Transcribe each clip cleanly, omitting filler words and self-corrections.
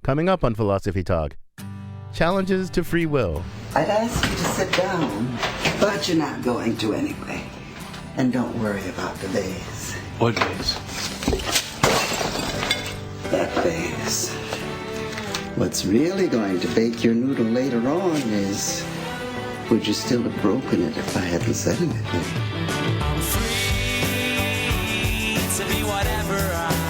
Coming up on Philosophy Talk, challenges to free will. I'd ask you to sit down, but you're not going to anyway. And don't worry about the vase. What vase? That vase. What's really going to bake your noodle later on is, would you still have broken it if I hadn't said anything? I'm free to be whatever I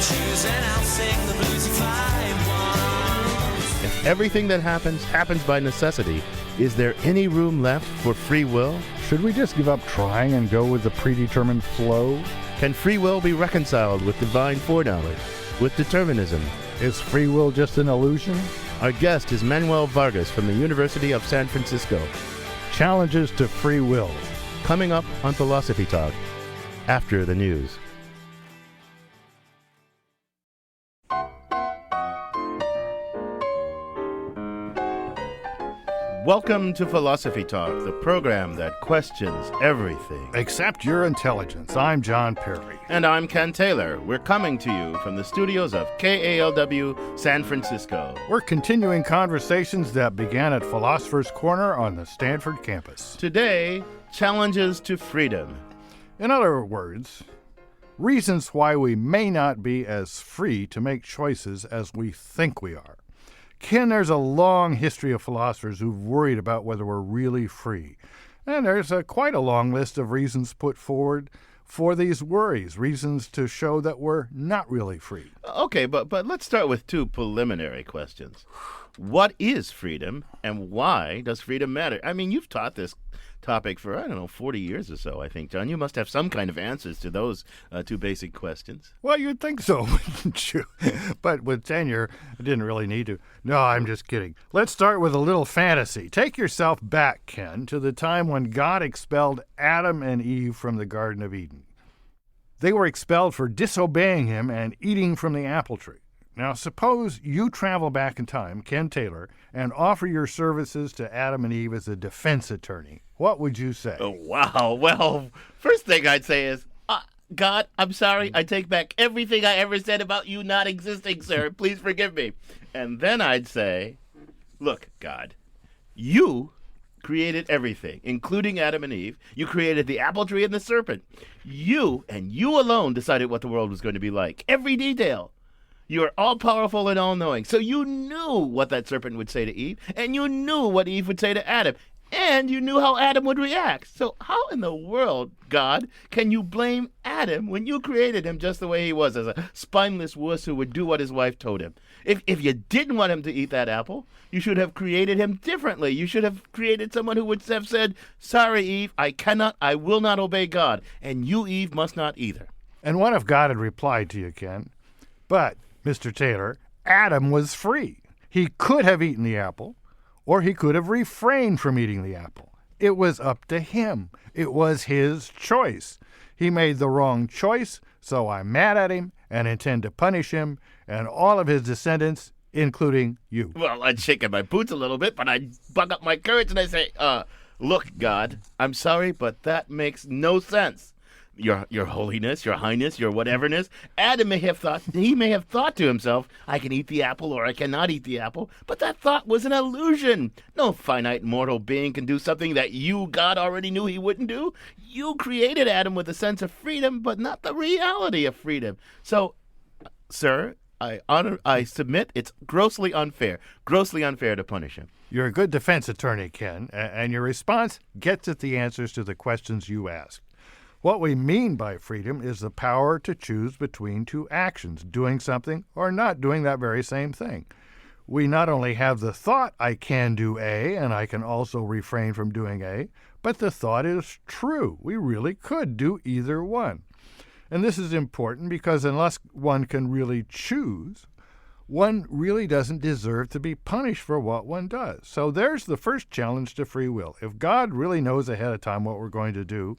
choose, and I'll sing the blues if I want. If everything that happens by necessity, is there any room left for free will? Should we just give up trying and go with the predetermined flow? Can free will be reconciled with divine foreknowledge, with determinism? Is free will just an illusion? Our guest is Manuel Vargas from the University of San Francisco. Challenges to free will. Coming up on Philosophy Talk, after the news. Welcome to Philosophy Talk, the program that questions everything. Accept your intelligence. I'm John Perry. And I'm Ken Taylor. We're coming to you from the studios of KALW San Francisco. We're continuing conversations that began at Philosopher's Corner on the Stanford campus. Today, challenges to freedom. In other words, reasons why we may not be as free to make choices as we think we are. Ken, there's a long history of philosophers who've worried about whether we're really free. And there's quite a long list of reasons put forward for these worries, reasons to show that we're not really free. Okay, but let's start with two preliminary questions. What is freedom, and why does freedom matter? I mean, you've taught this topic for, 40 years or so, I think, John. You must have some kind of answers to those two basic questions. Well, you'd think so, wouldn't you? But with tenure, I didn't really need to. No, I'm just kidding. Let's start with a little fantasy. Take yourself back, Ken, to the time when God expelled Adam and Eve from the Garden of Eden. They were expelled for disobeying him and eating from the apple tree. Now, suppose you travel back in time, Ken Taylor, and offer your services to Adam and Eve as a defense attorney. What would you say? Oh, wow. Well, first thing I'd say is, God, I'm sorry. I take back everything I ever said about you not existing, sir. Please forgive me. And then I'd say, look, God, you created everything, including Adam and Eve. You created the apple tree and the serpent. You, and you alone, decided what the world was going to be like. Every detail. You are all-powerful and all-knowing. So you knew what that serpent would say to Eve, and you knew what Eve would say to Adam, and you knew how Adam would react. So how in the world, God, can you blame Adam when you created him just the way he was, as a spineless wuss who would do what his wife told him? If you didn't want him to eat that apple, you should have created him differently. You should have created someone who would have said, sorry, Eve, I will not obey God, and you, Eve, must not either. And what if God had replied to you, Ken? But Mr. Taylor, Adam was free. He could have eaten the apple, or he could have refrained from eating the apple. It was up to him. It was his choice. He made the wrong choice, so I'm mad at him and intend to punish him and all of his descendants, including you. Well, I'd shake in my boots a little bit, but I'd bug up my courage and I'd say, look, God, I'm sorry, but that makes no sense. Your holiness, your highness, your whateverness. Adam may have thought to himself, I can eat the apple or I cannot eat the apple, but that thought was an illusion. No finite mortal being can do something that you, God, already knew he wouldn't do. You created Adam with a sense of freedom, but not the reality of freedom. So, sir, I submit it's grossly unfair to punish him. You're a good defense attorney, Ken, and your response gets at the answers to the questions you ask. What we mean by freedom is the power to choose between two actions, doing something or not doing that very same thing. We not only have the thought, I can do A, and I can also refrain from doing A, but the thought is true. We really could do either one. And this is important because unless one can really choose, one really doesn't deserve to be punished for what one does. So there's the first challenge to free will. If God really knows ahead of time what we're going to do,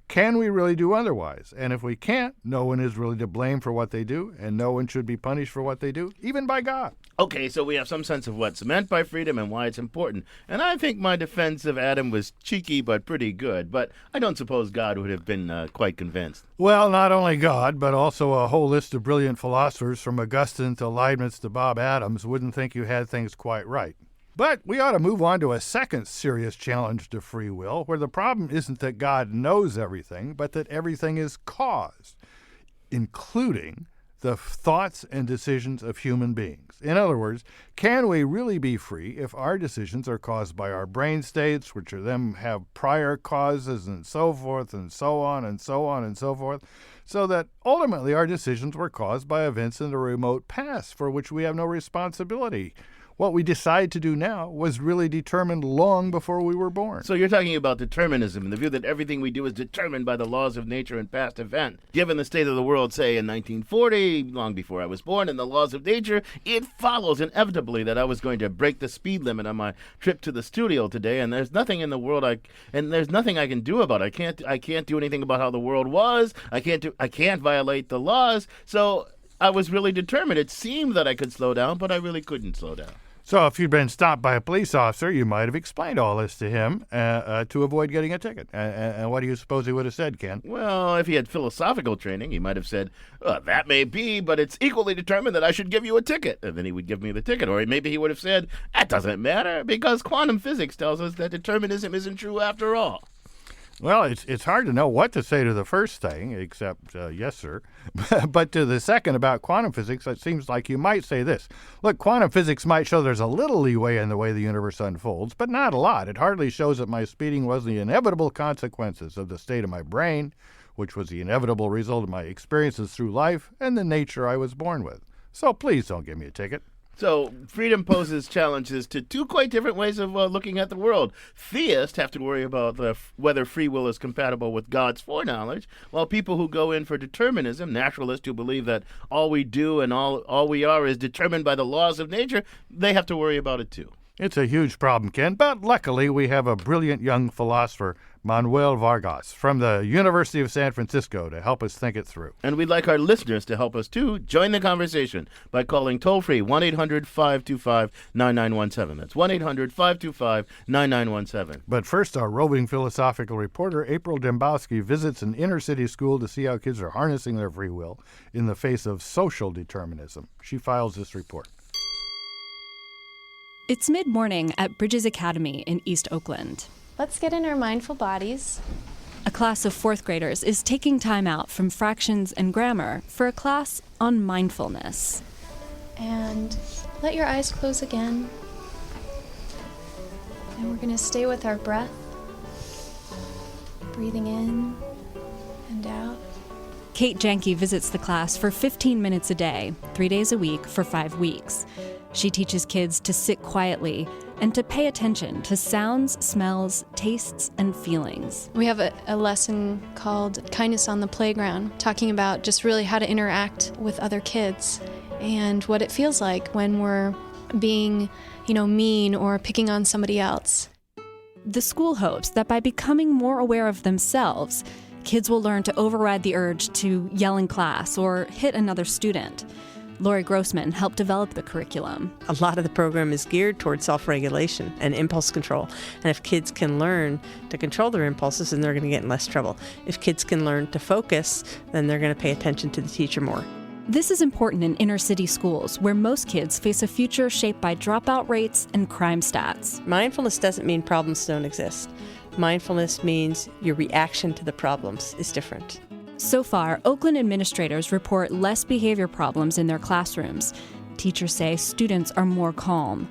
Can we really do otherwise? And if we can't, no one is really to blame for what they do, and no one should be punished for what they do, even by God. Okay, so we have some sense of what's meant by freedom and why it's important. And I think my defense of Adam was cheeky but pretty good. But I don't suppose God would have been quite convinced. Well, not only God, but also a whole list of brilliant philosophers from Augustine to Leibniz to Bob Adams wouldn't think you had things quite right. But we ought to move on to a second serious challenge to free will, where the problem isn't that God knows everything, but that everything is caused, including the thoughts and decisions of human beings. In other words, can we really be free if our decisions are caused by our brain states, which are them have prior causes and so forth and so on and so on and so forth, so that ultimately our decisions were caused by events in the remote past for which we have no responsibility? What we decide to do now was really determined long before we were born. So you're talking about determinism, the view that everything we do is determined by the laws of nature and past event. Given the state of the world, say, in 1940, long before I was born, and the laws of nature, it follows inevitably that I was going to break the speed limit on my trip to the studio today, and there's nothing in the world there's nothing I can do about it. I can't do anything about how the world was. I can't violate the laws. So I was really determined. It seemed that I could slow down, but I really couldn't slow down. So if you'd been stopped by a police officer, you might have explained all this to him to avoid getting a ticket. And what do you suppose he would have said, Ken? Well, if he had philosophical training, he might have said, that may be, but it's equally determined that I should give you a ticket. And then he would give me the ticket. Or maybe he would have said, that doesn't matter, because quantum physics tells us that determinism isn't true after all. Well, it's hard to know what to say to the first thing, except, yes, sir. But to the second about quantum physics, it seems like you might say this. Look, quantum physics might show there's a little leeway in the way the universe unfolds, but not a lot. It hardly shows that my speeding was the inevitable consequences of the state of my brain, which was the inevitable result of my experiences through life and the nature I was born with. So please don't give me a ticket. So freedom poses challenges to two quite different ways of looking at the world. Theists have to worry about whether free will is compatible with God's foreknowledge, while people who go in for determinism, naturalists who believe that all we do and all we are is determined by the laws of nature, they have to worry about it too. It's a huge problem, Ken, but luckily we have a brilliant young philosopher, Manuel Vargas, from the University of San Francisco to help us think it through. And we'd like our listeners to help us too. Join the conversation by calling toll-free 1-800-525-9917. That's 1-800-525-9917. But first, our roving philosophical reporter, April Dembowski, visits an inner-city school to see how kids are harnessing their free will in the face of social determinism. She files this report. It's mid-morning at Bridges Academy in East Oakland. Let's get in our mindful bodies. A class of fourth graders is taking time out from fractions and grammar for a class on mindfulness. And let your eyes close again. And we're going to stay with our breath. Breathing in and out. Kate Janke visits the class for 15 minutes a day, 3 days a week for 5 weeks. She teaches kids to sit quietly and to pay attention to sounds, smells, tastes, and feelings. We have a lesson called Kindness on the Playground, talking about just really how to interact with other kids and what it feels like when we're being, mean or picking on somebody else. The school hopes that by becoming more aware of themselves, kids will learn to override the urge to yell in class or hit another student. Lori Grossman helped develop the curriculum. A lot of the program is geared towards self-regulation and impulse control. And if kids can learn to control their impulses, then they're going to get in less trouble. If kids can learn to focus, then they're going to pay attention to the teacher more. This is important in inner-city schools, where most kids face a future shaped by dropout rates and crime stats. Mindfulness doesn't mean problems don't exist. Mindfulness means your reaction to the problems is different. So far, Oakland administrators report less behavior problems in their classrooms. Teachers say students are more calm.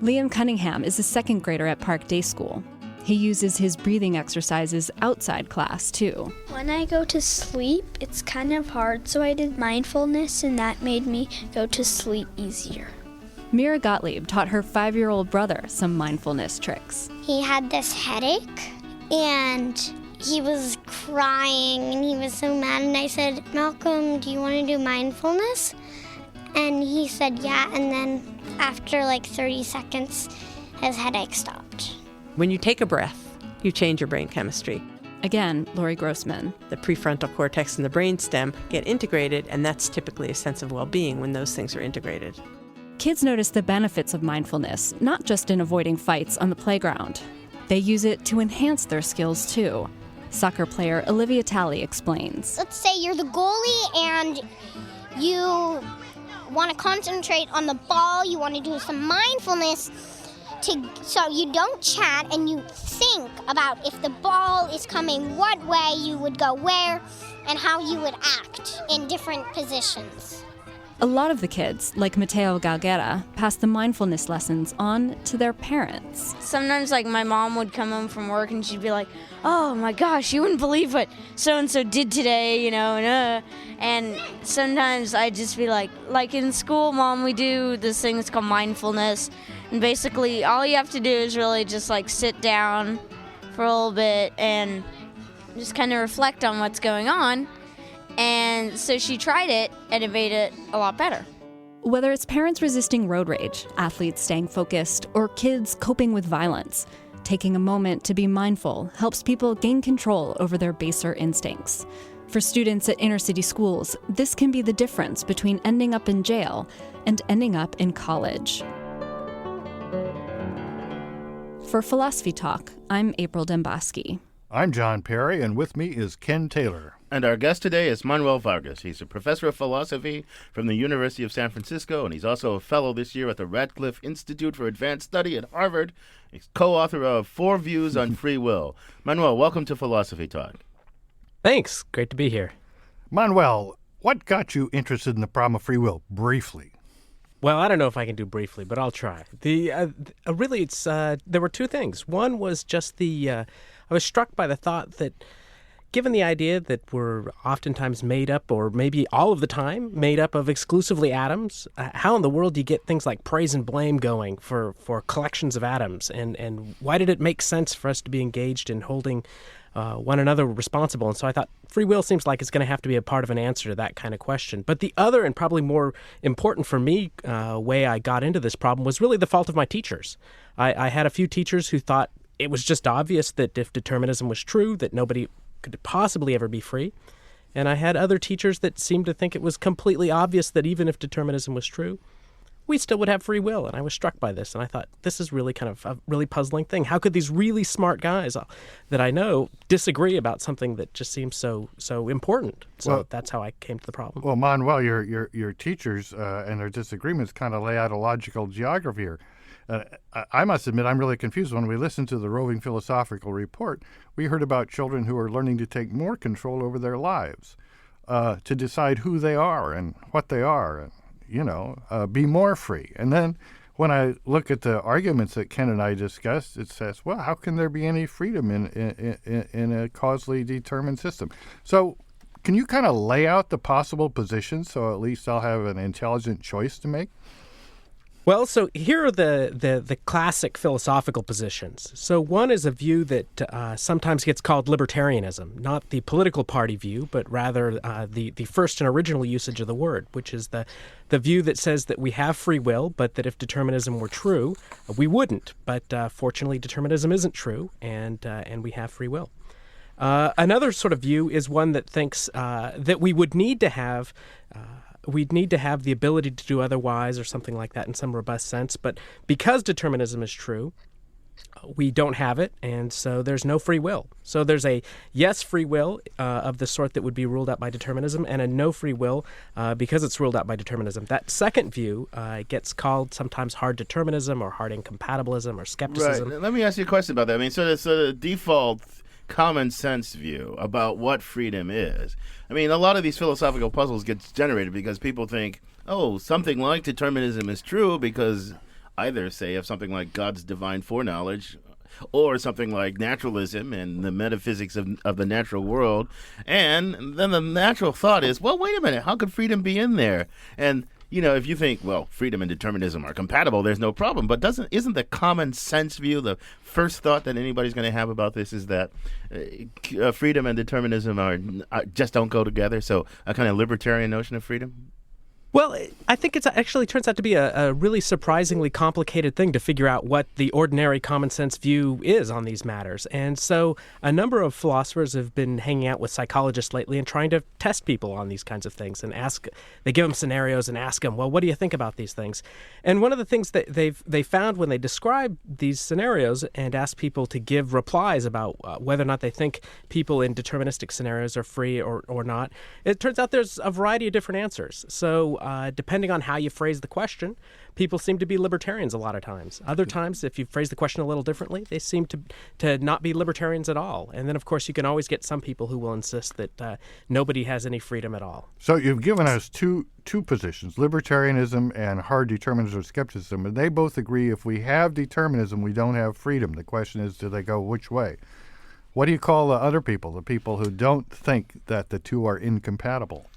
Liam Cunningham is a second grader at Park Day School. He uses his breathing exercises outside class, too. When I go to sleep, it's kind of hard, so I did mindfulness, and that made me go to sleep easier. Mira Gottlieb taught her 5-year-old brother some mindfulness tricks. He had this headache, and he was crying, and he was so mad, and I said, Malcolm, do you want to do mindfulness? And he said, yeah, and then after 30 seconds, his headache stopped. When you take a breath, you change your brain chemistry. Again, Lori Grossman. The prefrontal cortex and the brainstem get integrated, and that's typically a sense of well-being when those things are integrated. Kids notice the benefits of mindfulness, not just in avoiding fights on the playground. They use it to enhance their skills, too. Soccer player Olivia Talley explains. Let's say you're the goalie and you want to concentrate on the ball. You want to do some mindfulness so you don't chat and you think about if the ball is coming, what way you would go where, and how you would act in different positions. A lot of the kids, like Mateo Galguera, pass the mindfulness lessons on to their parents. Sometimes, my mom would come home from work and she'd be like, oh my gosh, you wouldn't believe what so-and-so did today, and sometimes I'd just be like in school, Mom, we do this thing that's called mindfulness, and basically all you have to do is really just sit down for a little bit and just kind of reflect on what's going on. And so she tried it, and it made it a lot better. Whether it's parents resisting road rage, athletes staying focused, or kids coping with violence, taking a moment to be mindful helps people gain control over their baser instincts. For students at inner city schools, this can be the difference between ending up in jail and ending up in college. For Philosophy Talk, I'm April Demboski. I'm John Perry, and with me is Ken Taylor. And our guest today is Manuel Vargas. He's a professor of philosophy from the University of San Francisco, and he's also a fellow this year at the Radcliffe Institute for Advanced Study at Harvard. He's co-author of 4 Views on Free Will. Manuel, welcome to Philosophy Talk. Thanks. Great to be here. Manuel, what got you interested in the problem of free will, briefly? Well, I don't know if I can do briefly, but I'll try. Really, it's there were 2 things. One was just I was struck by the thought that given the idea that we're oftentimes made up, or maybe all of the time, made up of exclusively atoms, how in the world do you get things like praise and blame going for collections of atoms? And why did it make sense for us to be engaged in holding one another responsible? And so I thought free will seems like it's going to have to be a part of an answer to that kind of question. But the other, and probably more important for me, way I got into this problem was really the fault of my teachers. I had a few teachers who thought it was just obvious that if determinism was true, that nobody could possibly ever be free. And I had other teachers that seemed to think it was completely obvious that even if determinism was true, we still would have free will. And I was struck by this. And I thought, this is really kind of a really puzzling thing. How could these really smart guys that I know disagree about something that just seems so important? So that's how I came to the problem. Well, Manuel, your teachers and their disagreements kind of lay out a logical geography here. I must admit, I'm really confused. When we listened to the Roving Philosophical Report, we heard about children who are learning to take more control over their lives, to decide who they are and what they are, and, be more free. And then when I look at the arguments that Ken and I discussed, it says, well, how can there be any freedom in a causally determined system? So can you kind of lay out the possible positions so at least I'll have an intelligent choice to make? Well, so here are the classic philosophical positions. So one is a view that sometimes gets called libertarianism, not the political party view, but rather the first and original usage of the word, which is the view that says that we have free will, but that if determinism were true, we wouldn't. But fortunately, determinism isn't true, and we have free will. Another sort of view is one that thinks that we would need to have we'd need to have the ability to do otherwise or something like that in some robust sense. But because determinism is true, we don't have it, and so there's no free will. So there's a yes free will of the sort that would be ruled out by determinism, and a no free will because it's ruled out by determinism. That second view gets called sometimes hard determinism or hard incompatibilism or skepticism. Right. Let me ask you a question about that. I mean, so the default common sense view about what freedom is. I mean, a lot of these philosophical puzzles get generated because people think, oh, something like determinism is true because either, say, of something like God's divine foreknowledge or something like naturalism and the metaphysics of the natural world. And then the natural thought is, well, wait a minute, how could freedom be in there? And if you think, well, freedom and determinism are compatible, there's no problem. But isn't the common sense view, the first thought that anybody's going to have about this is that freedom and determinism are just don't go together? So a kind of libertarian notion of freedom? Well, I think it actually turns out to be a really surprisingly complicated thing to figure out what the ordinary common sense view is on these matters. And so a number of philosophers have been hanging out with psychologists lately and trying to test people on these kinds of things and they give them scenarios and ask them, well, what do you think about these things? And one of the things that they found when they describe these scenarios and ask people to give replies about whether or not they think people in deterministic scenarios are free or not, it turns out there's a variety of different answers. So depending on how you phrase the question, people seem to be libertarians a lot of times. Other times, if you phrase the question a little differently, they seem to not be libertarians at all. And then, of course, you can always get some people who will insist that nobody has any freedom at all. So you've given us two positions, libertarianism and hard determinism or skepticism, and they both agree if we have determinism, we don't have freedom. The question is, do they go which way? What do you call the other people, the people who don't think that the two are incompatible?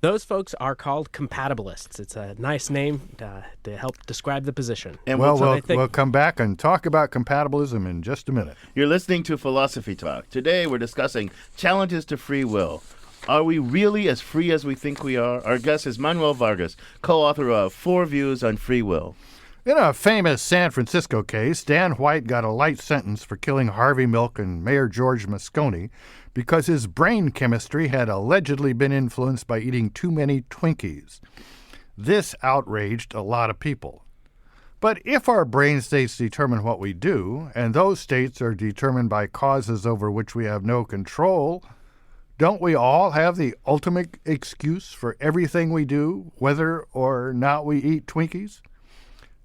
Those folks are called compatibilists. It's a nice name to help describe the position. And we'll come back and talk about compatibilism in just a minute. You're listening to Philosophy Talk. Today we're discussing challenges to free will. Are we really as free as we think we are? Our guest is Manuel Vargas, co-author of 4 Views on Free Will. In a famous San Francisco case, Dan White got a light sentence for killing Harvey Milk and Mayor George Moscone because his brain chemistry had allegedly been influenced by eating too many Twinkies. This outraged a lot of people. But if our brain states determine what we do, and those states are determined by causes over which we have no control, don't we all have the ultimate excuse for everything we do, whether or not we eat Twinkies?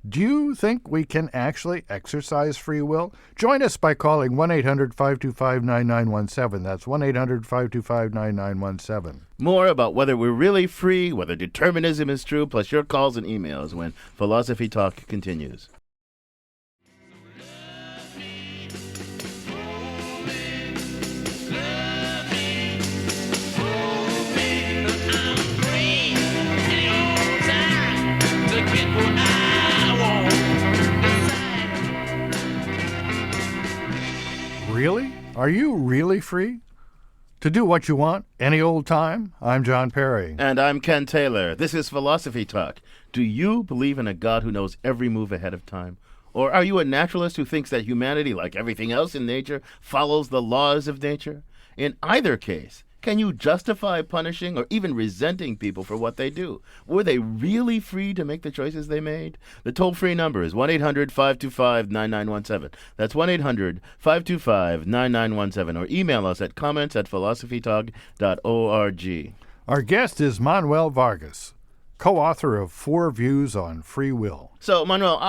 Do you think we can actually exercise free will? Join us by calling 1-800-525-9917. That's 1-800-525-9917. More about whether we're really free, whether determinism is true, plus your calls and emails when Philosophy Talk continues. Really? Are you really free to do what you want any old time? I'm John Perry. And I'm Ken Taylor. This is Philosophy Talk. Do you believe in a God who knows every move ahead of time? Or are you a naturalist who thinks that humanity, like everything else in nature, follows the laws of nature? In either case, can you justify punishing or even resenting people for what they do? Were they really free to make the choices they made? The toll-free number is 1-800-525-9917. That's 1-800-525-9917. Or email us at comments@philosophytalk.org. Our guest is Manuel Vargas, co-author of 4 Views on Free Will. So, Manuel,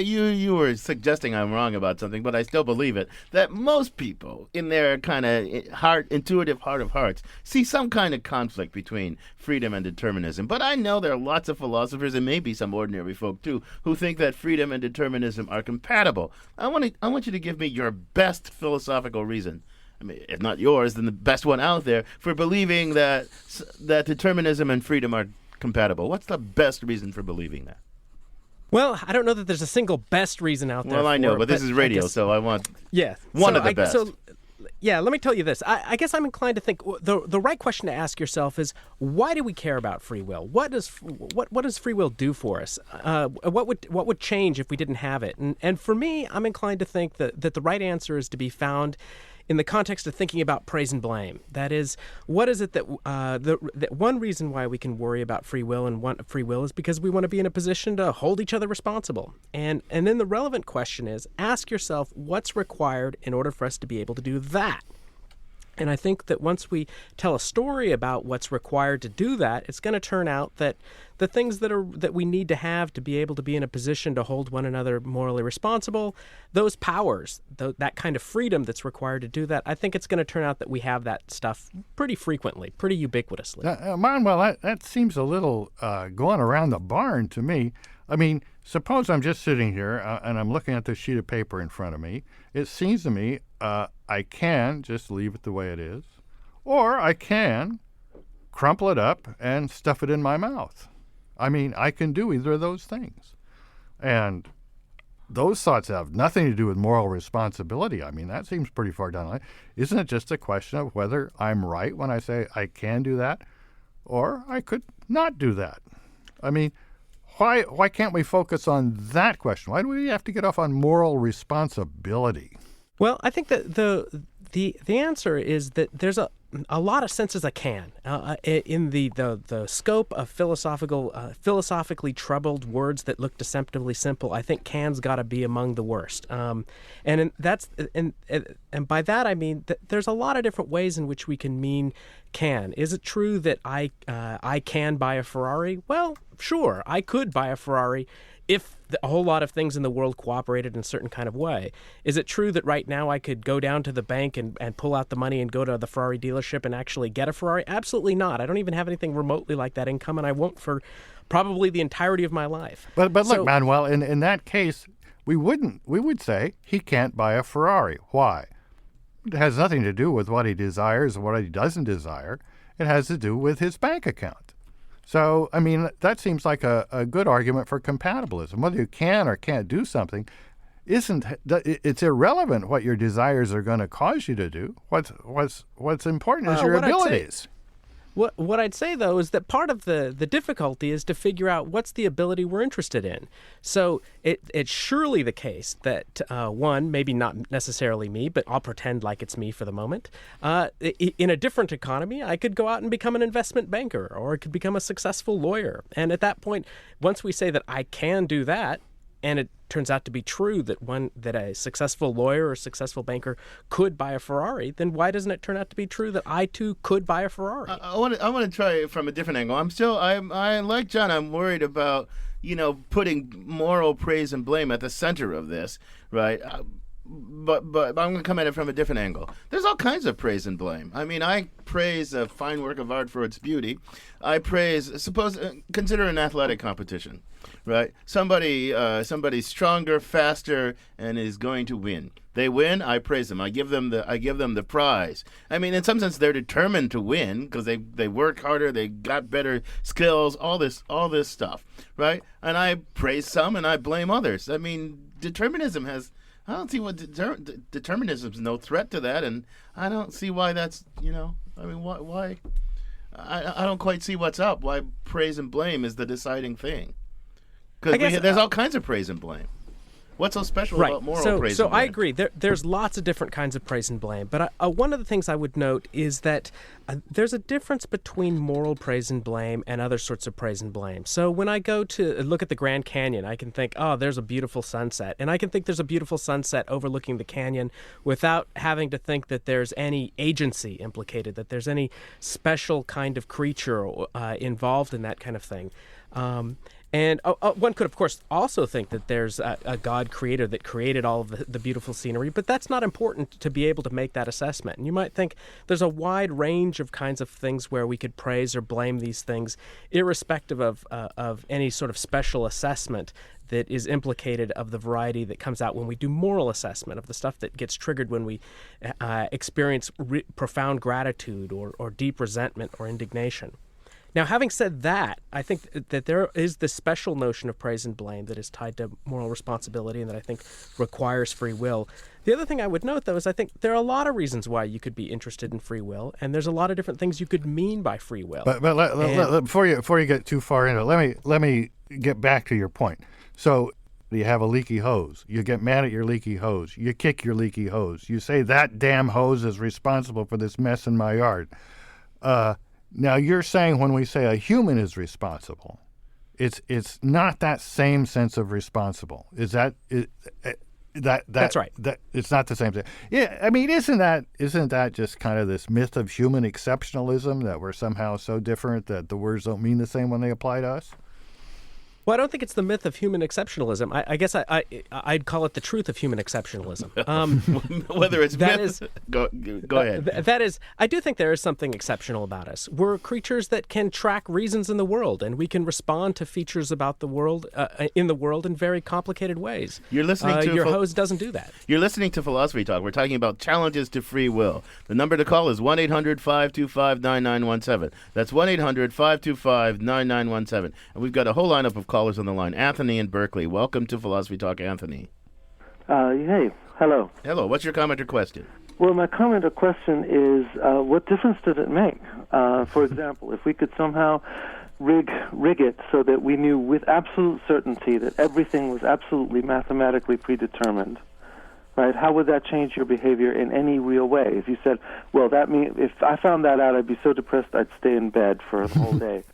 you were suggesting I'm wrong about something, but I still believe it, that most people, in their kind of intuitive heart of hearts, see some kind of conflict between freedom and determinism. But I know there are lots of philosophers, and maybe some ordinary folk too, who think that freedom and determinism are compatible. I want you to give me your best philosophical reason. I mean, if not yours, then the best one out there for believing that determinism and freedom are compatible. What's the best reason for believing that? Well, I don't know that there's a single best reason out there. Well, I know, but this is radio, so I want one of the best. Let me tell you this. I guess I'm inclined to think the right question to ask yourself is, why do we care about free will? What does free will do for us? What would change if we didn't have it? And for me, I'm inclined to think that the right answer is to be found in the context of thinking about praise and blame. That is, what is it that one reason why we can worry about free will and want free will is because we want to be in a position to hold each other responsible. And then the relevant question is, ask yourself what's required in order for us to be able to do that. And I think that once we tell a story about what's required to do that, it's going to turn out that the things that we need to have to be able to be in a position to hold one another morally responsible, those powers, that kind of freedom that's required to do that, I think it's going to turn out that we have that stuff pretty frequently, pretty ubiquitously. Manuel, that seems a little going around the barn to me. I mean, suppose I'm just sitting here and I'm looking at this sheet of paper in front of me. It seems to me I can just leave it the way it is, or I can crumple it up and stuff it in my mouth. I mean, I can do either of those things. And those thoughts have nothing to do with moral responsibility. I mean, that seems pretty far down the line. Isn't it just a question of whether I'm right when I say I can do that, or I could not do that. I mean, why can't we focus on that question? Why do we have to get off on moral responsibility? Well, I think that the answer is that there's a lot of senses I can in the scope of philosophically troubled words that look deceptively simple. I think can's got to be among the worst, and by that I mean that there's a lot of different ways in which we can mean can. Is it true that I can buy a Ferrari? Well, sure, I could buy a Ferrari if a whole lot of things in the world cooperated in a certain kind of way. Is it true that right now I could go down to the bank and pull out the money and go to the Ferrari dealership and actually get a Ferrari? Absolutely not. I don't even have anything remotely like that income, and I won't for probably the entirety of my life. But look, Manuel, in that case, we would say he can't buy a Ferrari. Why? It has nothing to do with what he desires or what he doesn't desire. It has to do with his bank account. So, I mean, that seems like a good argument for compatibilism. Whether you can or can't do something it's irrelevant what your desires are going to cause you to do. What's important is your abilities. What I'd say, though, is that part of the difficulty is to figure out what's the ability we're interested in. So it's surely the case that, one, maybe not necessarily me, but I'll pretend like it's me for the moment. In a different economy, I could go out and become an investment banker, or I could become a successful lawyer. And at that point, once we say that I can do that, and it turns out to be true that a successful lawyer or successful banker could buy a Ferrari, then why doesn't it turn out to be true that I too could buy a Ferrari? I want to try it from a different angle. I like John. I'm worried about putting moral praise and blame at the center of this, right? But I'm going to come at it from a different angle. There's all kinds of praise and blame. I mean, I praise a fine work of art for its beauty. I consider an athletic competition, right? Somebody's stronger, faster, and is going to win. They win, I praise them. I give them the prize. I mean, in some sense, they're determined to win because they work harder, they got better skills, all this stuff, right? And I praise some and I blame others. I mean, determinism has. I don't see what determinism's no threat to that, and I don't see why that's, I mean, why I don't quite see what's up, why praise and blame is the deciding thing. Because there's all kinds of praise and blame. What's so special about moral praise and blame? So I agree. There's lots of different kinds of praise and blame. But one of the things I would note is that there's a difference between moral praise and blame and other sorts of praise and blame. So when I go to look at the Grand Canyon, I can think, oh, there's a beautiful sunset. And I can think there's a beautiful sunset overlooking the canyon without having to think that there's any agency implicated, that there's any special kind of creature involved in that kind of thing. And one could, of course, also think that there's a God creator that created all of the beautiful scenery, but that's not important to be able to make that assessment. And you might think there's a wide range of kinds of things where we could praise or blame these things, irrespective of any sort of special assessment that is implicated of the variety that comes out when we do moral assessment of the stuff that gets triggered when we experience profound gratitude or deep resentment or indignation. Now, having said that, I think that there is this special notion of praise and blame that is tied to moral responsibility and that I think requires free will. The other thing I would note, though, is I think there are a lot of reasons why you could be interested in free will, and there's a lot of different things you could mean by free will. But before you get too far into it, let me get back to your point. So you have a leaky hose. You get mad at your leaky hose. You kick your leaky hose. You say, that damn hose is responsible for this mess in my yard. Now, you're saying when we say a human is responsible, it's not that same sense of responsible. Is that that's right? It's not the same thing. Yeah, I mean, isn't that just kind of this myth of human exceptionalism, that we're somehow so different that the words don't mean the same when they apply to us? Well, I don't think it's the myth of human exceptionalism. I guess I'd call it the truth of human exceptionalism. Whether it's myth, go ahead. That is, I do think there is something exceptional about us. We're creatures that can track reasons in the world, and we can respond to features about the world in the world in very complicated ways. You're listening to your host doesn't do that. You're listening to Philosophy Talk. We're talking about challenges to free will. The number to call is 1-800-525-9917. That's 1-800-525-9917. And we've got a whole lineup of callers on the line. Anthony in Berkeley. Welcome to Philosophy Talk, Anthony. Hey, hello. Hello. What's your comment or question? Well, my comment or question is, what difference did it make? For example, if we could somehow rig it so that we knew with absolute certainty that everything was absolutely mathematically predetermined, right? How would that change your behavior in any real way? If you said, well, that means if I found that out, I'd be so depressed I'd stay in bed for the whole day.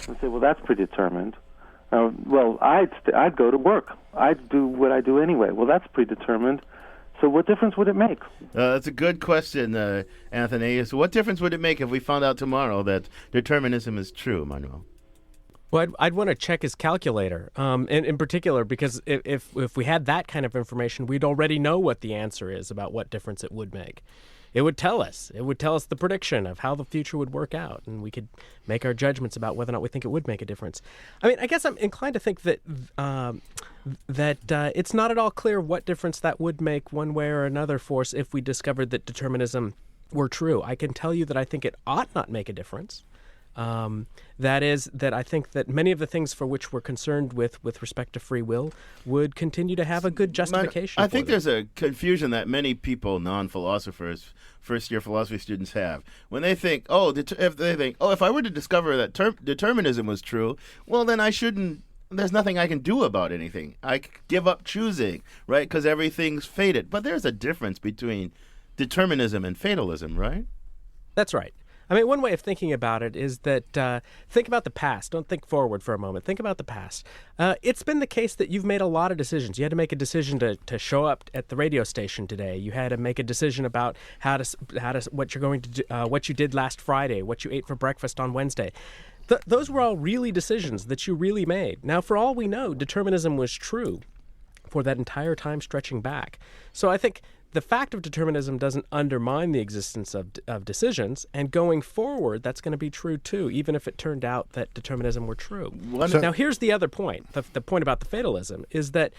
And say, well, that's predetermined. Well, I'd go to work. I'd do what I do anyway. Well, that's predetermined. So what difference would it make? That's a good question, Anthony. So what difference would it make if we found out tomorrow that determinism is true, Manuel? Well, I'd want to check his calculator, in particular, because if we had that kind of information, we'd already know what the answer is about what difference it would make. It would tell us. It would tell us the prediction of how the future would work out, and we could make our judgments about whether or not we think it would make a difference. I mean, I guess I'm inclined to think that it's not at all clear what difference that would make one way or another for us if we discovered that determinism were true. I can tell you that I think it ought not make a difference. That is, that I think that many of the things for which we're concerned with respect to free will would continue to have a good justification. I think there's a confusion that many people, non-philosophers, first-year philosophy students have when they think, if I were to discover that determinism was true, well, then I shouldn't. There's nothing I can do about anything. I give up choosing, right? Because everything's fated. But there's a difference between determinism and fatalism, right? That's right. I mean, one way of thinking about it is that think about the past. Don't think forward for a moment. Think about the past. It's been the case that you've made a lot of decisions. You had to make a decision to show up at the radio station today. You had to make a decision about what you're going to do, what you did last Friday, what you ate for breakfast on Wednesday. Those were all really decisions that you really made. Now, for all we know, determinism was true for that entire time stretching back. So I think the fact of determinism doesn't undermine the existence of decisions, and going forward, that's going to be true too, even if it turned out that determinism were true. Now, here's the other point. The point about the fatalism is that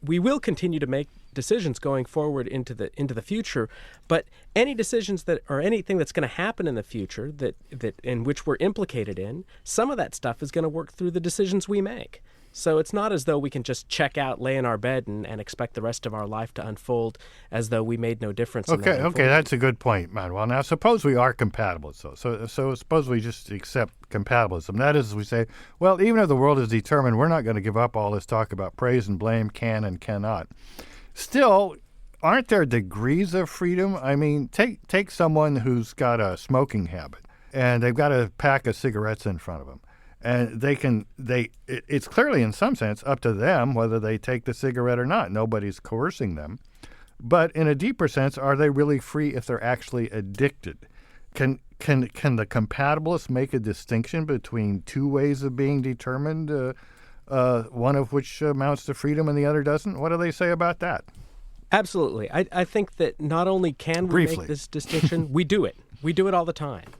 we will continue to make decisions going forward into the future, but any decisions or anything that's going to happen in the future that in which we're implicated in, some of that stuff is going to work through the decisions we make. So it's not as though we can just check out, lay in our bed, and expect the rest of our life to unfold as though we made no difference. Okay, that's a good point, Manuel. Now, suppose we are compatible. So suppose we just accept compatibilism. That is, we say, well, even if the world is determined, we're not going to give up all this talk about praise and blame, can and cannot. Still, aren't there degrees of freedom? I mean, take someone who's got a smoking habit, and they've got a pack of cigarettes in front of them. And it's clearly in some sense up to them whether they take the cigarette or not. Nobody's coercing them. But in a deeper sense, are they really free if they're actually addicted? Can the compatibilists make a distinction between two ways of being determined, one of which amounts to freedom and the other doesn't? What do they say about that? Absolutely. I think that not only can we make this distinction, we do it. We do it all the time.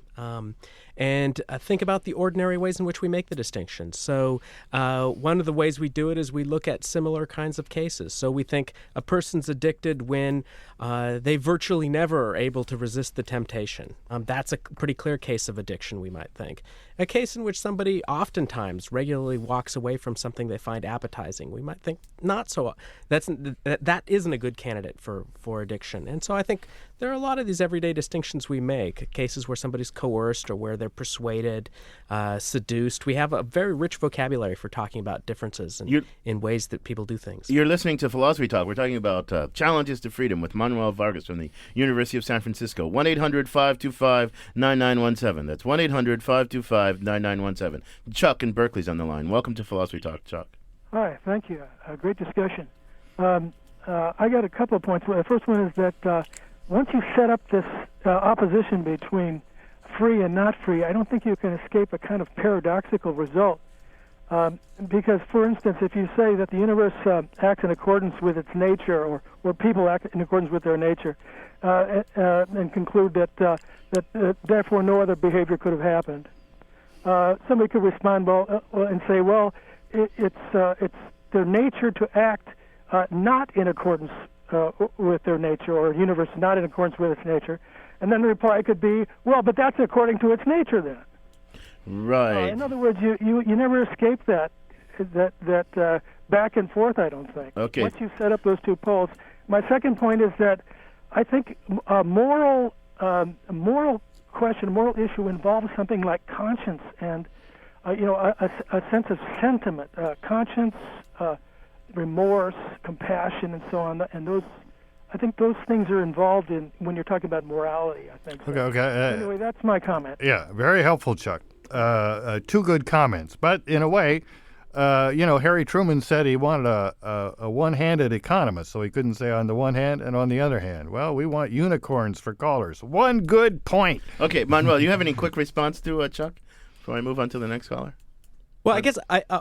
And think about the ordinary ways in which we make the distinction. So one of the ways we do it is we look at similar kinds of cases. So we think a person's addicted when they virtually never are able to resist the temptation. That's a pretty clear case of addiction, we might think. A case in which somebody oftentimes regularly walks away from something they find appetizing, we might think not so. That isn't a good candidate for addiction. And so I think there are a lot of these everyday distinctions we make, cases where somebody's coerced or where they're persuaded, seduced. We have a very rich vocabulary for talking about differences in ways that people do things. You're listening to Philosophy Talk. We're talking about challenges to freedom with Manuel Vargas from the University of San Francisco. 1-800-525-9917. That's 1-800-525-9917. Chuck in Berkeley's on the line. Welcome to Philosophy Talk, Chuck. Hi, thank you. Great discussion. I got a couple of points. The first one is that once you set up this opposition between free and not free, I don't think you can escape a kind of paradoxical result. Because, for instance, if you say that the universe acts in accordance with its nature, or people act in accordance with their nature, and conclude that therefore no other behavior could have happened, somebody could respond and say, well, it's their nature to act not in accordance with their nature, or the universe not in accordance with its nature. And then the reply could be, well, but that's according to its nature then. Right. In other words, you never escape that back and forth, I don't think. Okay. Once you set up those two poles. My second point is that I think a moral question, a moral issue involves something like conscience and a sense of sentiment, conscience, remorse, compassion, and so on. And those, I think, those things are involved in when you're talking about morality. I think. So. Okay. Anyway, that's my comment. Yeah, very helpful, Chuck. Two good comments, but in a way, Harry Truman said he wanted a one-handed economist, so he couldn't say on the one hand and on the other hand. Well, we want unicorns for callers. One good point. Okay, Manuel, you have any quick response to Chuck before I move on to the next caller? Well, I guess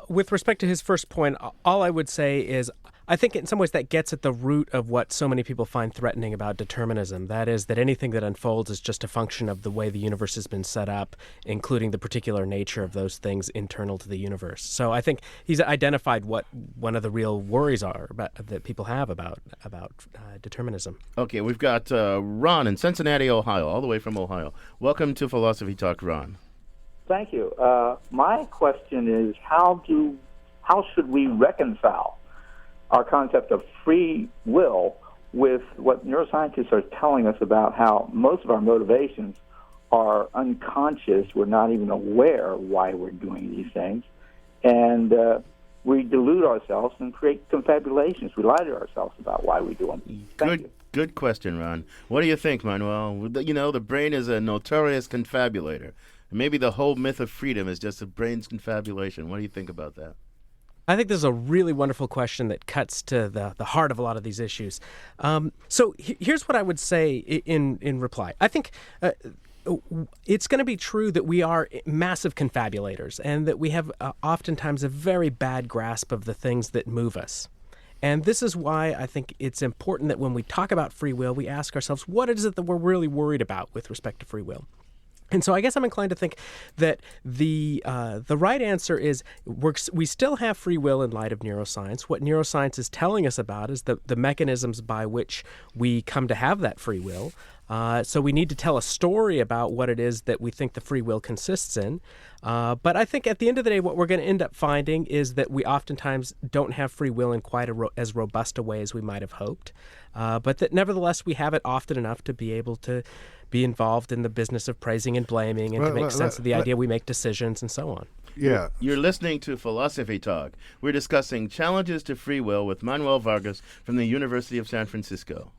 with respect to his first point, all I would say is I think in some ways that gets at the root of what so many people find threatening about determinism. That is that anything that unfolds is just a function of the way the universe has been set up, including the particular nature of those things internal to the universe. So I think he's identified what one of the real worries are that people have about determinism. Okay, we've got Ron in Cincinnati, Ohio, all the way from Ohio. Welcome to Philosophy Talk, Ron. Thank you. My question is, how should we reconcile our concept of free will with what neuroscientists are telling us about how most of our motivations are unconscious? We're not even aware why we're doing these things. And we delude ourselves and create confabulations. We lie to ourselves about why we do them. Thank you. Good question, Ron. What do you think, Manuel? The brain is a notorious confabulator. Maybe the whole myth of freedom is just a brain's confabulation. What do you think about that? I think this is a really wonderful question that cuts to the heart of a lot of these issues. So here's what I would say in reply. I think it's going to be true that we are massive confabulators and that we have oftentimes a very bad grasp of the things that move us. And this is why I think it's important that when we talk about free will, we ask ourselves, what is it that we're really worried about with respect to free will? And so I guess I'm inclined to think that the right answer is we still have free will in light of neuroscience. What neuroscience is telling us about is the mechanisms by which we come to have that free will. So we need to tell a story about what it is that we think the free will consists in. But I think at the end of the day, what we're going to end up finding is that we oftentimes don't have free will in quite as robust a way as we might have hoped. But that nevertheless, we have it often enough to be able to be involved in the business of praising and blaming and to make sense of the idea we make decisions and so on. Yeah. You're listening to Philosophy Talk. We're discussing challenges to free will with Manuel Vargas from the University of San Francisco.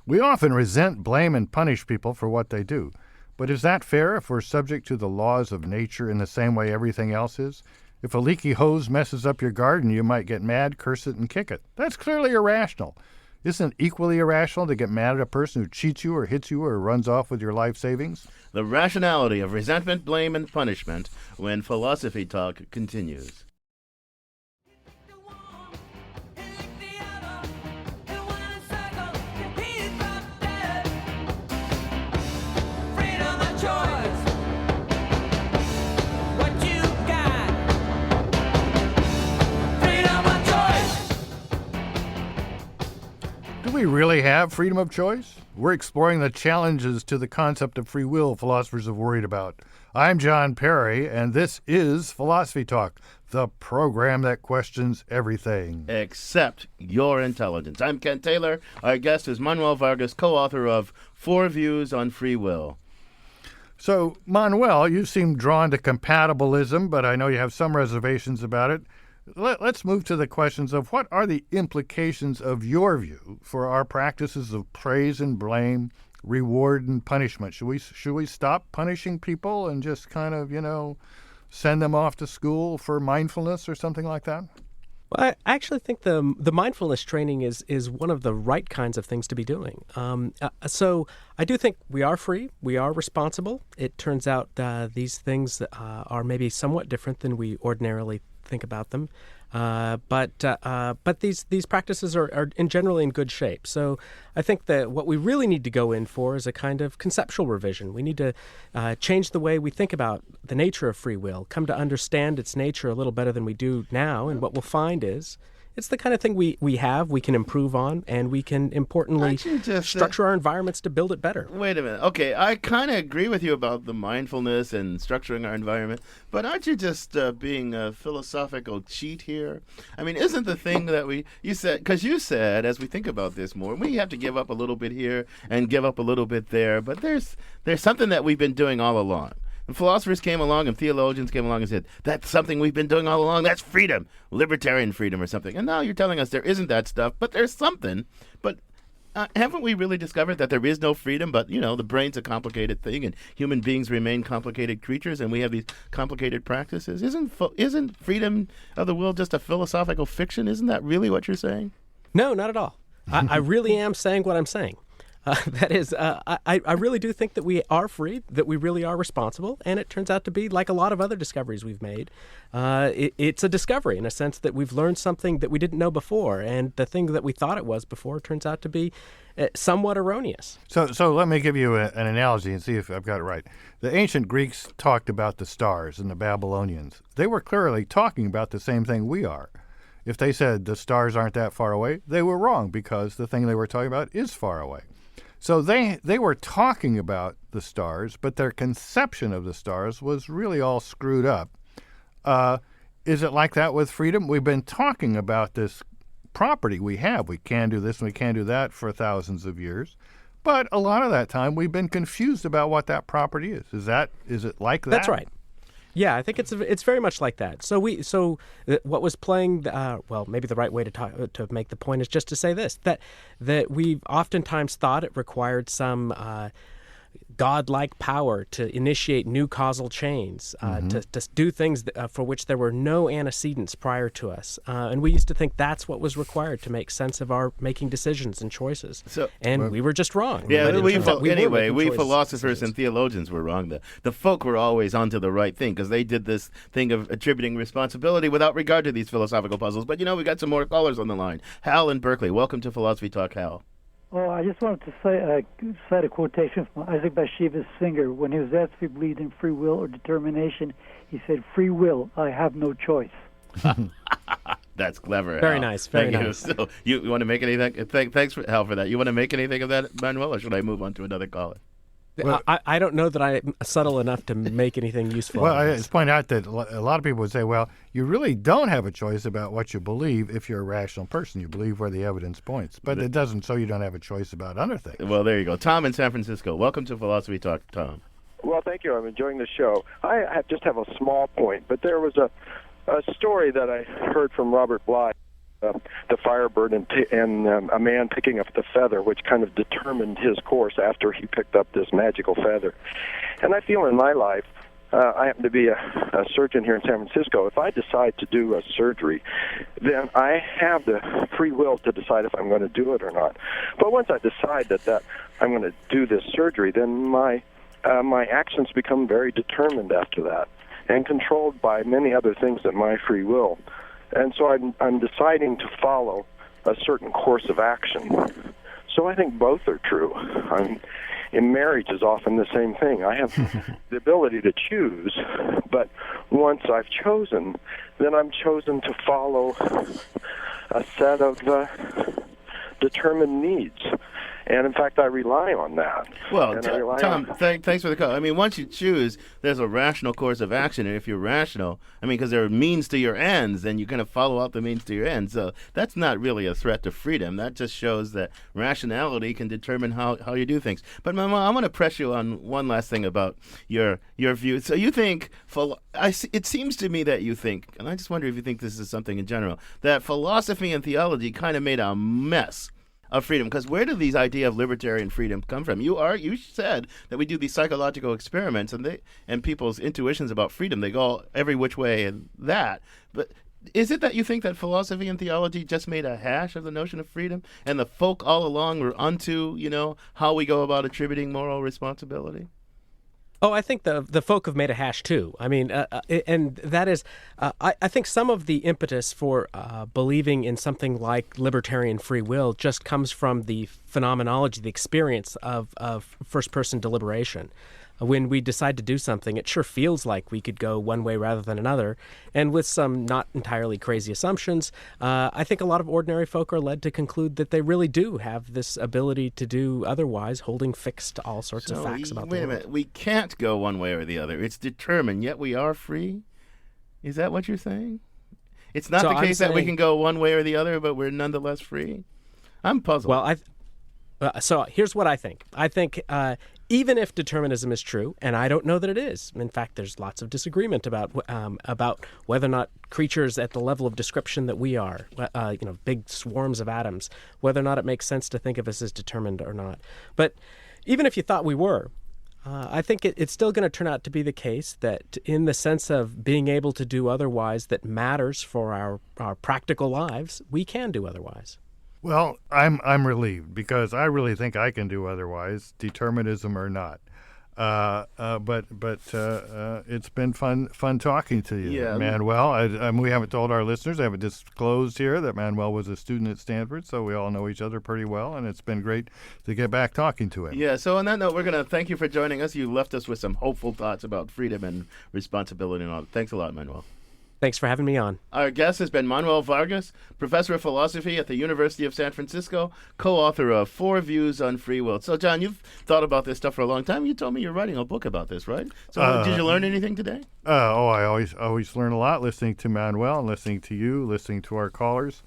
We often resent, blame, and punish people for what they do. But is that fair if we're subject to the laws of nature in the same way everything else is? If a leaky hose messes up your garden, you might get mad, curse it, and kick it. That's clearly irrational. Isn't it equally irrational to get mad at a person who cheats you or hits you or runs off with your life savings? The rationality of resentment, blame, and punishment when Philosophy Talk continues. Do we really have freedom of choice? We're exploring the challenges to the concept of free will philosophers have worried about. I'm John Perry, and this is Philosophy Talk, the program that questions everything. Except your intelligence. I'm Ken Taylor. Our guest is Manuel Vargas, co-author of 4 Views on Free Will. So, Manuel, you seem drawn to compatibilism, but I know you have some reservations about it. Let's move to the questions of what are the implications of your view for our practices of praise and blame, reward and punishment. Should we stop punishing people and just kind of, send them off to school for mindfulness or something like that? Well, I actually think the mindfulness training is one of the right kinds of things to be doing. So I do think we are free, we are responsible. It turns out these things are maybe somewhat different than we ordinarily think about them, but these practices are generally in good shape. So I think that what we really need to go in for is a kind of conceptual revision. We need to change the way we think about the nature of free will, come to understand its nature a little better than we do now, and what we'll find is it's the kind of thing we have, we can improve on, and we can importantly structure our environments to build it better. Wait a minute. Okay, I kind of agree with you about the mindfulness and structuring our environment, but aren't you just being a philosophical cheat here? I mean, isn't the thing that you said, as we think about this more, we have to give up a little bit here and give up a little bit there, but there's something that we've been doing all along. And philosophers came along and theologians came along and said, that's something we've been doing all along. That's freedom, libertarian freedom or something. And now you're telling us there isn't that stuff, but there's something. But haven't we really discovered that there is no freedom? But, the brain's a complicated thing and human beings remain complicated creatures and we have these complicated practices. Isn't freedom of the will just a philosophical fiction? Isn't that really what you're saying? No, not at all. I really am saying what I'm saying. That is, I really do think that we are free, that we really are responsible, and it turns out to be, like a lot of other discoveries we've made, it's a discovery in a sense that we've learned something that we didn't know before, and the thing that we thought it was before turns out to be somewhat erroneous. So let me give you an analogy and see if I've got it right. The ancient Greeks talked about the stars, and the Babylonians. They were clearly talking about the same thing we are. If they said the stars aren't that far away, they were wrong because the thing they were talking about is far away. So they were talking about the stars, but their conception of the stars was really all screwed up. Is it like that with freedom? We've been talking about this property we have. We can do this and we can do that for thousands of years. But a lot of that time we've been confused about what that property is. Is it like that? That's right. Yeah, I think it's very much like that. So what was playing, maybe the right way to make the point is just to say this, that we've oftentimes thought it required some godlike power to initiate new causal chains, to do things for which there were no antecedents prior to us. And we used to think that's what was required to make sense of our making decisions and choices. We were just wrong. Yeah, we philosophers and theologians were wrong. The folk were always onto the right thing because they did this thing of attributing responsibility without regard to these philosophical puzzles. But, we got some more callers on the line. Hal in Berkeley. Welcome to Philosophy Talk, Hal. Well, I just wanted to cite a quotation from Isaac Bashevis Singer. When he was asked if he believed in free will or determination, he said, "Free will, I have no choice." That's clever. Very Hal. nice. Very Thank nice. You. So you want to make anything? Thanks, Hal, for that. You want to make anything of that, Manuel, or should I move on to another caller? Well, I don't know that I'm subtle enough to make anything useful. Well, I just point out that a lot of people would say, well, you really don't have a choice about what you believe if you're a rational person. You believe where the evidence points. But it doesn't, so you don't have a choice about other things. Well, there you go. Tom in San Francisco. Welcome to Philosophy Talk, Tom. Well, thank you. I'm enjoying the show. I just have a small point, but there was a story that I heard from Robert Bly. The Firebird and a man picking up the feather, which kind of determined his course after he picked up this magical feather. And I feel in my life, I happen to be a surgeon here in San Francisco. If I decide to do a surgery, then I have the free will to decide if I'm going to do it or not. But once I decide that I'm going to do this surgery, then my actions become very determined after that and controlled by many other things than my free will. And so I'm deciding to follow a certain course of action. So I think both are true. In marriage is often the same thing. I have the ability to choose, but once I've chosen, then I'm chosen to follow a set of determined needs. And, in fact, I rely on that. Well, Tom, thanks for the call. I mean, once you choose, there's a rational course of action. And if you're rational, because there are means to your ends, then you're going to follow out the means to your ends. So that's not really a threat to freedom. That just shows that rationality can determine how you do things. But, Mama, I want to press you on one last thing about your view. So you think, it seems to me that you think, and I just wonder if you think this is something in general, that philosophy and theology kind of made a mess of freedom, because where do these idea of libertarian freedom come from? You said that we do these psychological experiments and people's intuitions about freedom, they go every which way and that. But is it that you think that philosophy and theology just made a hash of the notion of freedom, and the folk all along were onto how we go about attributing moral responsibility? Oh, I think the folk have made a hash too. I mean, and that is, I think some of the impetus for believing in something like libertarian free will just comes from the phenomenology, the experience of first-person deliberation. When we decide to do something, it sure feels like we could go one way rather than another. And with some not entirely crazy assumptions, I think a lot of ordinary folk are led to conclude that they really do have this ability to do otherwise, holding fixed all sorts of facts about the Wait a world. minute. We can't go one way or the other. It's determined, yet we are free? Is that what you're saying? It's not So the I'm case that we saying- can go one way or the other, but we're nonetheless free? I'm puzzled. Well, so here's what I think. I think even if determinism is true, and I don't know that it is. In fact, there's lots of disagreement about whether or not creatures at the level of description that we are, big swarms of atoms, whether or not it makes sense to think of us as determined or not. But even if you thought we were, I think it's still going to turn out to be the case that in the sense of being able to do otherwise that matters for our practical lives, we can do otherwise. Well, I'm relieved because I really think I can do otherwise, determinism or not. But it's been fun talking to you, Yeah. Manuel. We haven't told our listeners, I haven't disclosed here that Manuel was a student at Stanford, so we all know each other pretty well, and it's been great to get back talking to him. Yeah, so on that note, we're going to thank you for joining us. You left us with some hopeful thoughts about freedom and responsibility and all. Thanks a lot, Manuel. Thanks for having me on. Our guest has been Manuel Vargas, professor of philosophy at the University of San Francisco, co-author of 4 Views on Free Will. So, John, you've thought about this stuff for a long time. You told me you're writing a book about this, right? So, did you learn anything today? I always learn a lot listening to Manuel, listening to you, listening to our callers.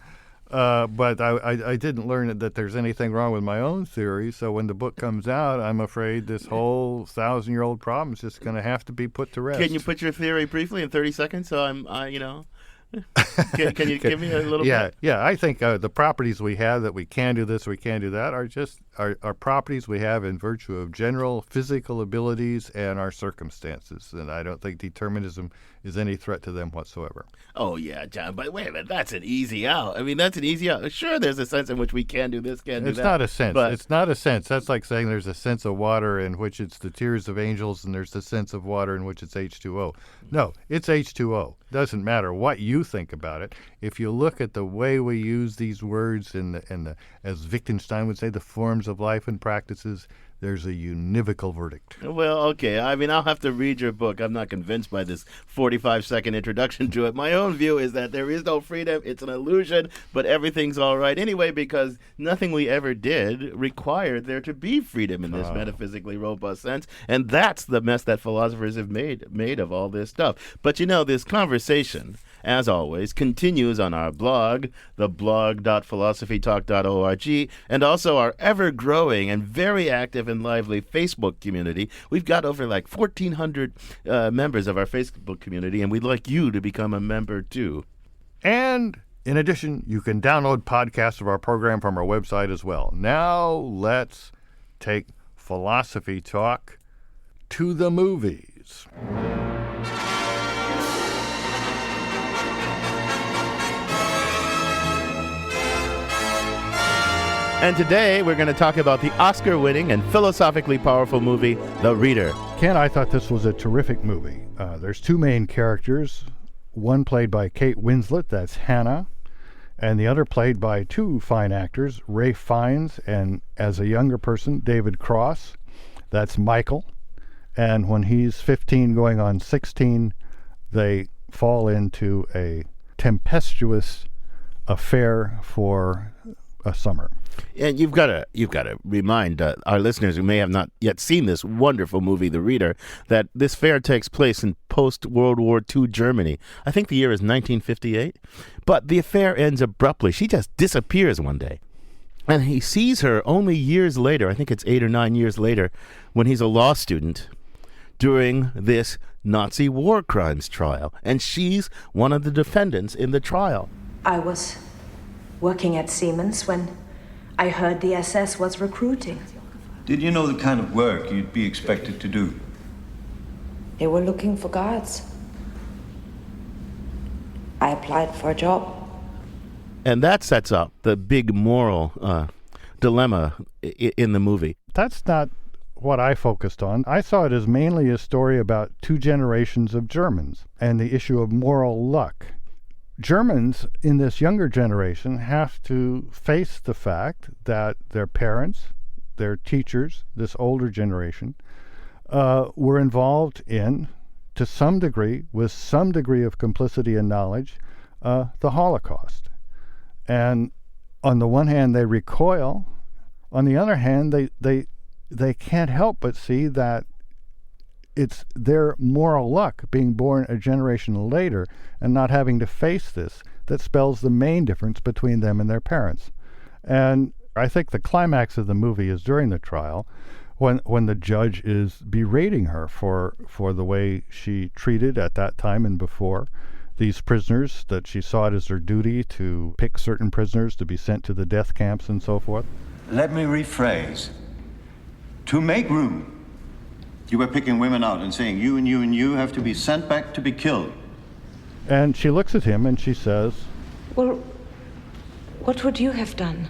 But I didn't learn that there's anything wrong with my own theory. So when the book comes out, I'm afraid this whole 1,000-year-old problem is just going to have to be put to rest. Can you put your theory briefly in 30 seconds? So can you give me a little bit? Yeah. I think the properties we have that we can do this, we can do that, are just are properties we have in virtue of general physical abilities and our circumstances. And I don't think determinism is any threat to them whatsoever. Oh, yeah, John, but wait a minute. That's an easy out. I mean, that's an easy out. Sure, there's a sense in which we can do this, can do that. It's not a sense. But It's not a sense. That's like saying there's a sense of water in which it's the tears of angels, and there's the sense of water in which it's H2O. No, it's H2O. Doesn't matter what you think about it. If you look at the way we use these words in the as Wittgenstein would say, the forms of life and practices, there's a univocal verdict. Well, okay. I mean, I'll have to read your book. I'm not convinced by this 45-second introduction to it. My own view is that there is no freedom. It's an illusion, but everything's all right anyway because nothing we ever did required there to be freedom in this metaphysically robust sense. And that's the mess that philosophers have made of all this stuff. But, this conversation, as always, continues on our blog, theblog.philosophytalk.org, and also our ever-growing and very active and lively Facebook community. We've got over 1,400 members of our Facebook community, and we'd like you to become a member too. And in addition, you can download podcasts of our program from our website as well. Now let's take philosophy talk to the movies. And today we're going to talk about the Oscar-winning and philosophically powerful movie, The Reader. Ken, I thought this was a terrific movie. There's 2 main characters, one played by Kate Winslet, that's Hannah, and the other played by 2 fine actors, Ralph Fiennes, and as a younger person, David Cross, that's Michael. And when he's 15 going on 16, they fall into a tempestuous affair for a summer. And you've got to remind our listeners who may have not yet seen this wonderful movie, The Reader, that this fair takes place in post-World War II Germany. I think the year is 1958. But the affair ends abruptly. She just disappears one day. And he sees her only years later, I think it's 8 or 9 years later, when he's a law student during this Nazi war crimes trial. And she's one of the defendants in the trial. I was working at Siemens when I heard the SS was recruiting. Did you know the kind of work you'd be expected to do? They were looking for guards. I applied for a job. And that sets up the big moral dilemma in the movie. That's not what I focused on. I saw it as mainly a story about 2 generations of Germans and the issue of moral luck. Germans in this younger generation have to face the fact that their parents, their teachers, this older generation, were involved in, to some degree, with some degree of complicity and knowledge, the Holocaust. And on the one hand, they recoil. On the other hand, they can't help but see that it's their moral luck, being born a generation later and not having to face this, that spells the main difference between them and their parents. And I think the climax of the movie is during the trial, when the judge is berating her for the way she treated at that time and before these prisoners, that she saw it as her duty to pick certain prisoners to be sent to the death camps and so forth. Let me rephrase. To make room, you were picking women out and saying, you and you and you have to be sent back to be killed. And she looks at him and she says, Well, what would you have done?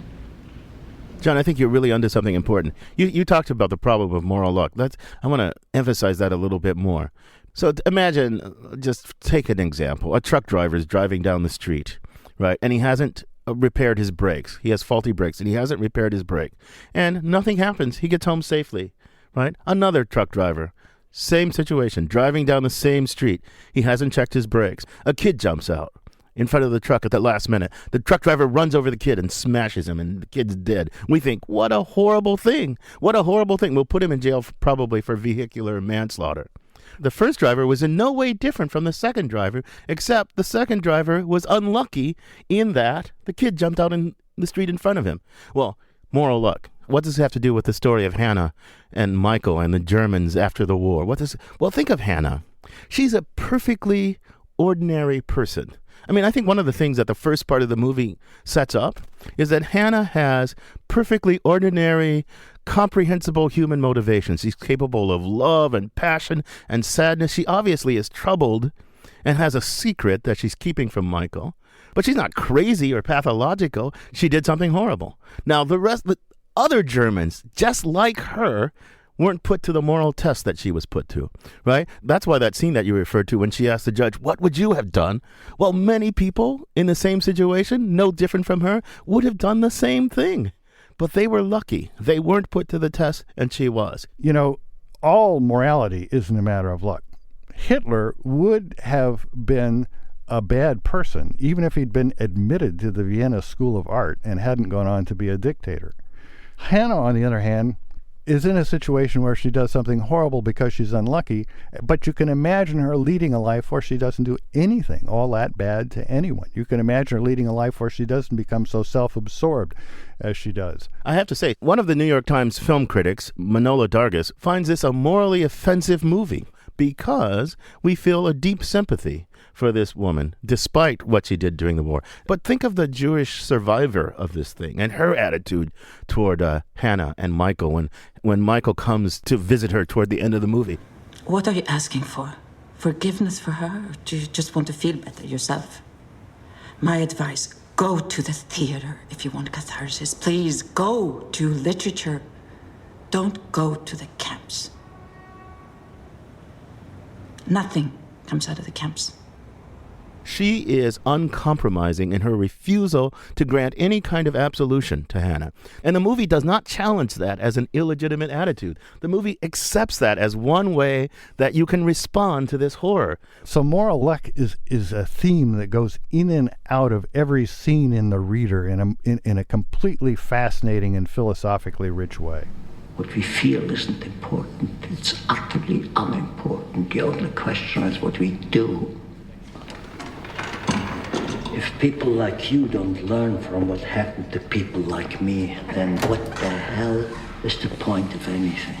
John, I think you're really onto something important. You talked about the problem of moral luck. I want to emphasize that a little bit more. So imagine, just take an example. A truck driver is driving down the street, right? And he hasn't repaired his brakes. He has faulty brakes and he hasn't repaired his brake. And nothing happens. He gets home safely, right? Another truck driver, same situation, driving down the same street. He hasn't checked his brakes. A kid jumps out in front of the truck at the last minute. The truck driver runs over the kid and smashes him, and the kid's dead. We think, what a horrible thing. What a horrible thing. We'll put him in jail probably for vehicular manslaughter. The first driver was in no way different from the second driver, except the second driver was unlucky in that the kid jumped out in the street in front of him. Well, moral luck. What does it have to do with the story of Hannah and Michael and the Germans after the war? Well, think of Hannah. She's a perfectly ordinary person. I mean, I think one of the things that the first part of the movie sets up is that Hannah has perfectly ordinary, comprehensible human motivations. She's capable of love and passion and sadness. She obviously is troubled and has a secret that she's keeping from Michael. But she's not crazy or pathological. She did something horrible. Now, the other Germans, just like her, weren't put to the moral test that she was put to, right? That's why that scene that you referred to when she asked the judge, what would you have done? Well, many people in the same situation, no different from her, would have done the same thing. But they were lucky. They weren't put to the test, and she was. You know, all morality isn't a matter of luck. Hitler would have been a bad person, even if he'd been admitted to the Vienna School of Art and hadn't gone on to be a dictator. Hannah, on the other hand, is in a situation where she does something horrible because she's unlucky, but you can imagine her leading a life where she doesn't do anything all that bad to anyone. You can imagine her leading a life where she doesn't become so self-absorbed as she does. I have to say, one of the New York Times film critics, Manuel Vargas, finds this a morally offensive movie because we feel a deep sympathy for this woman, despite what she did during the war. But think of the Jewish survivor of this thing and her attitude toward Hannah and Michael when Michael comes to visit her toward the end of the movie. What are you asking for? Forgiveness for her? Or do you just want to feel better yourself? My advice, go to the theater if you want catharsis. Please go to literature. Don't go to the camps. Nothing comes out of the camps. She is uncompromising in her refusal to grant any kind of absolution to Hannah. And the movie does not challenge that as an illegitimate attitude. The movie accepts that as one way that you can respond to this horror. So moral luck is a theme that goes in and out of every scene in The Reader in a completely fascinating and philosophically rich way. What we feel isn't important. It's utterly unimportant. The only question is what we do. If people like you don't learn from what happened to people like me, then what the hell is the point of anything?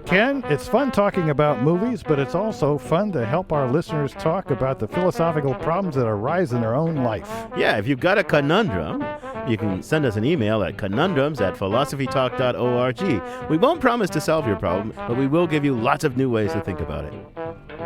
Ken, it's fun talking about movies, but it's also fun to help our listeners talk about the philosophical problems that arise in their own life. Yeah, if you've got a conundrum, you can send us an email at conundrums@philosophytalk.org. We won't promise to solve your problem, but we will give you lots of new ways to think about it.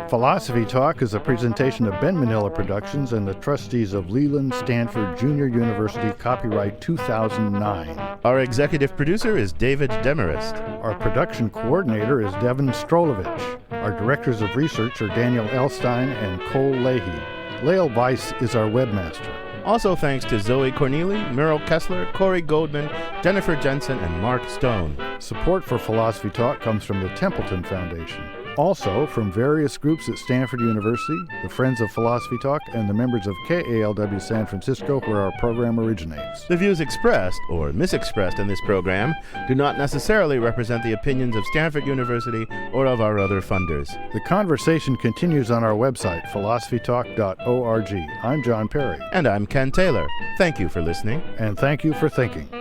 Philosophy Talk is a presentation of Ben Manila Productions and the trustees of Leland Stanford Junior University, copyright 2009. Our executive producer is David Demarest. Our production coordinator is Devin Strolovich. Our directors of research are Daniel Elstein and Cole Leahy. Lael Weiss is our webmaster. Also thanks to Zoe Corneli, Merle Kessler, Corey Goldman, Jennifer Jensen, and Mark Stone. Support for Philosophy Talk comes from the Templeton Foundation. Also, from various groups at Stanford University, the Friends of Philosophy Talk, and the members of KALW San Francisco, where our program originates. The views expressed or misexpressed in this program do not necessarily represent the opinions of Stanford University or of our other funders. The conversation continues on our website, philosophytalk.org. I'm John Perry. And I'm Ken Taylor. Thank you for listening. And thank you for thinking.